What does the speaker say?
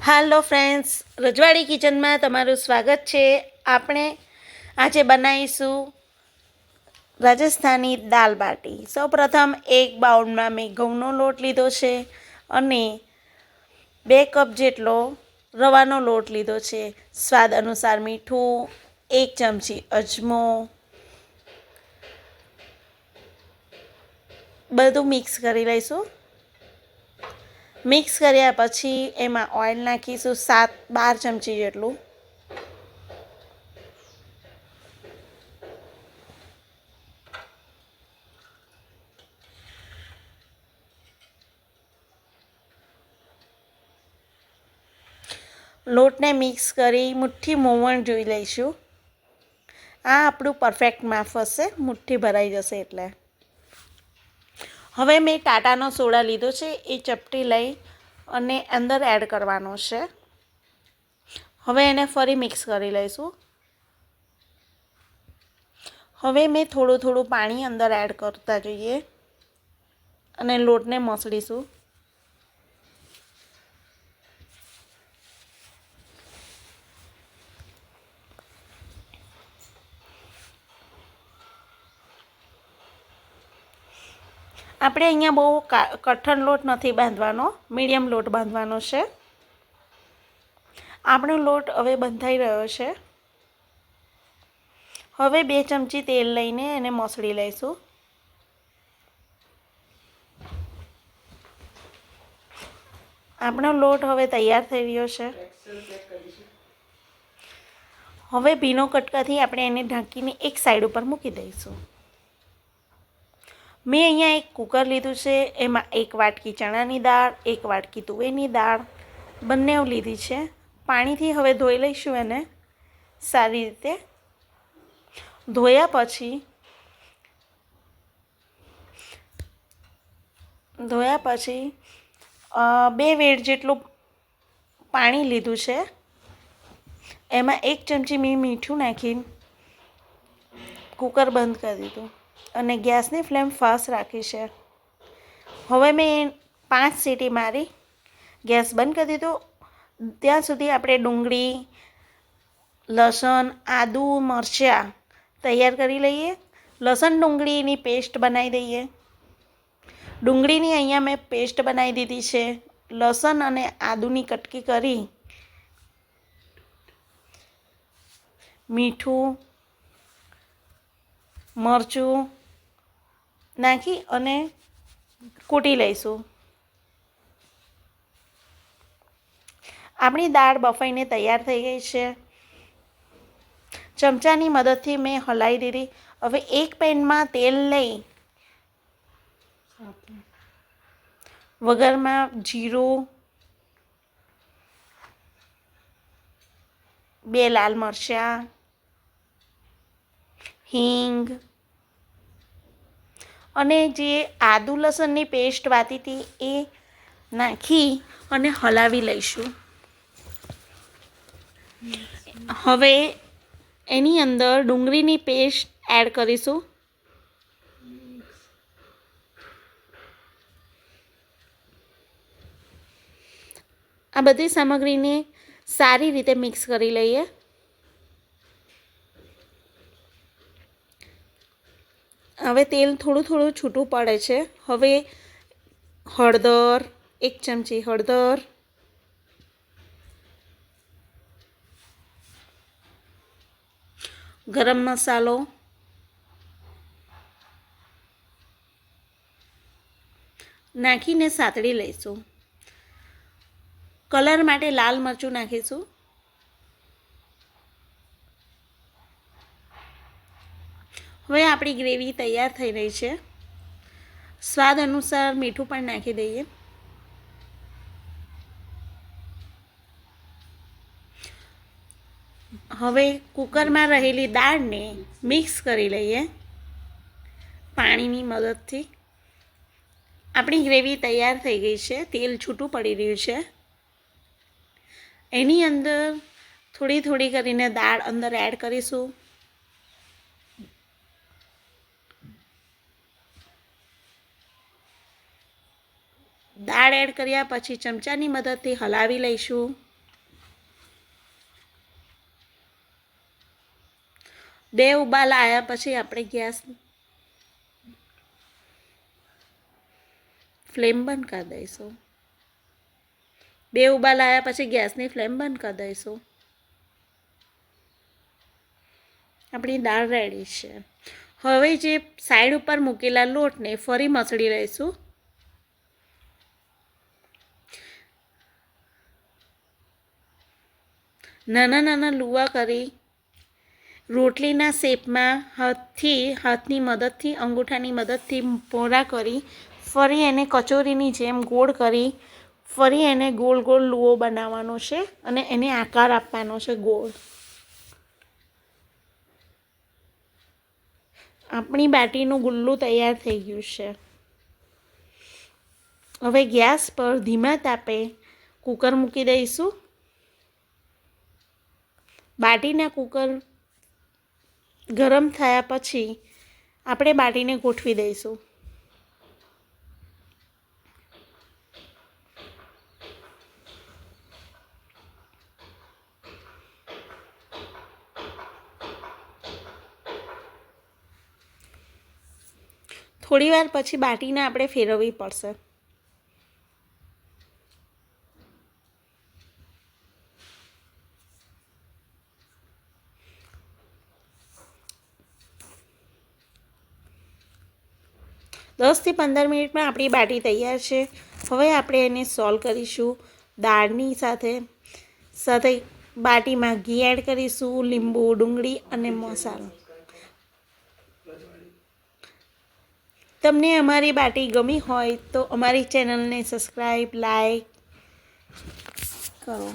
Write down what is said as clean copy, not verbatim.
હાલો friends, રજવાડી કિચનમાં તમારું સ્વાગત છે. આપણે આજે બનાવીશું રાજસ્થાની દાલ બાટી. સૌપ્રથમ એક બાઉલમાં મેં ઘઉંનો લોટ લીધો છે અને 2 કપ જેટલો રવાનો લોટ લીધો છે. સ્વાદ અનુસાર મીઠું, 1 ચમચી અજમો, બધું મિક્સ કરી લઈશું. મિક્સ કર્યા પછી એમાં ઓઇલ નાખીશું 7-12 ચમચી જેટલું. લોટને મિક્સ કરી મુઠ્ઠી મોવણ જોઈ લઈશું. આ આપણું પરફેક્ટ માપ હશે, મુઠ્ઠી ભરાઈ જશે એટલે. હવે મેં ટાટાનો સોડા લીધો છે, એ ચપટી લઈ અને અંદર એડ કરવાનો છે. હવે એને ફરી મિક્સ કરી લઈશું. હવે મેં થોડું પાણી અંદર એડ કરતા જઈએ અને લોટને મસળીશું. આપણે અહીંયા બહુ કઠણ લોટ નથી બાંધવાનો, મીડિયમ લોટ બાંધવાનો છે. આપણો લોટ હવે બંધાઈ રહ્યો છે. હવે 2 ચમચી તેલ લઈને એને મસળી લઈશું. આપણો લોટ હવે તૈયાર થઈ રહ્યો છે. હવે ભીનો કટકાથી આપણે એને ઢાંકીને એક સાઈડ ઉપર મૂકી દઈશું. મેં અહીંયા એક કુકર લીધું છે, એમાં 1 વાટકી ચણાની દાળ, 1 વાટકી તુવેરની દાળ બંને લીધી છે. પાણીથી હવે ધોઈ લઈશું એને સારી રીતે. ધોયા પછી 2 વેડ જેટલું પાણી લીધું છે. એમાં 1 ચમચી મેં મીઠું નાખી કુકર બંધ કરી દીધું અને ગેસની ફ્લેમ ફાસ્ટ રાખી છે. હવે મેં 5 સીટી મારી ગેસ બંધ કરી દીધો. ત્યાં સુધી આપણે ડુંગળી, લસણ, આદુ, મરચાં તૈયાર કરી લઈએ. લસણ ડુંગળીની પેસ્ટ બનાવી દઈએ. ડુંગળીની અહીંયા મેં પેસ્ટ બનાવી દીધી છે. લસણ અને આદુની કટકી કરી મીઠું, મરચું નાખી અને કૂટી લઈશું. આપણી દાળ બફાઈને તૈયાર થઈ ગઈ છે. ચમચાની મદદથી મેં હલાવી દીધી. હવે એક પેનમાં તેલ લઈ વઘારમાં જીરું, 2 લાલ મરચાં, હિંગ અને જે આદુ લસણની પેસ્ટ વાતી હતી એ નાખી અને હલાવી લઈશું. હવે એની અંદર ડુંગળીની પેસ્ટ એડ કરીશું. આ બધી સામગ્રીને સારી રીતે મિક્સ કરી લઈએ. હવે તેલ થોડું છૂટું પડે છે. હવે હળદર, 1 ચમચી હળદર, ગરમ મસાલો, નાખીને સાતળી લઈશું. કલર માટે લાલ મરચું નાખીશું. હવે આપણી ગ્રેવી તૈયાર થઈ રહી છે. સ્વાદ અનુસાર મીઠું પણ નાખી દઈએ. હવે કુકરમાં રહેલી દાળને મિક્સ કરી લઈએ પાણીની મદદથી. આપણી ગ્રેવી તૈયાર થઈ ગઈ છે. તેલ છૂટું પડી રહ્યું છે. એની અંદર થોડી કરીને દાળ અંદર એડ કરીશું. દાળ એડ કર્યા પછી ચમચાની મદદથી હલાવી લઈશું. 2 ઉબાલા આવ્યા પછી આપણે ગેસ ફ્લેમ બંધ કરી દઈશું. 2 ઉબાલા આવ્યા પછી ગેસની ફ્લેમ બંધ કરી દઈશું. આપણી દાળ રેડી છે. હવે જે સાઈડ ઉપર મૂકેલા લોટને ફરી મસળી લઈશું. નાના નાના લુવા કરી રોટલીના શેપમાં હાથની મદદથી, અંગૂઠાની મદદથી પહોળા કરી ફરી એને કચોરીની જેમ ગોળ કરી ફરી એને ગોળ ગોળ લુઓ બનાવવાનો છે અને એને આકાર આપવાનો છે ગોળ. આપણી બાટીનું ગુલ્લું તૈયાર થઈ ગયું છે. હવે ગેસ પર ધીમા તાપે કુકર મૂકી દઈશું. બાટીના કુકર ગરમ થયા પછી આપણે બાટીને ગોઠવી દઈશું. થોડી વાર પછી બાટીને આપણે ફેરવવી પડશે. દસથી 15 મિનિટમાં આપણી બાટી તૈયાર છે. હવે આપણે એને સોલ્વ કરીશું. દાળની સાથે બાટીમાં ઘી એડ કરીશું, લીંબુ, ડુંગળી અને મસાલો. તમને અમારી બાટી ગમી હોય તો અમારી ચેનલને સબસ્ક્રાઈબ, લાઈક કરો.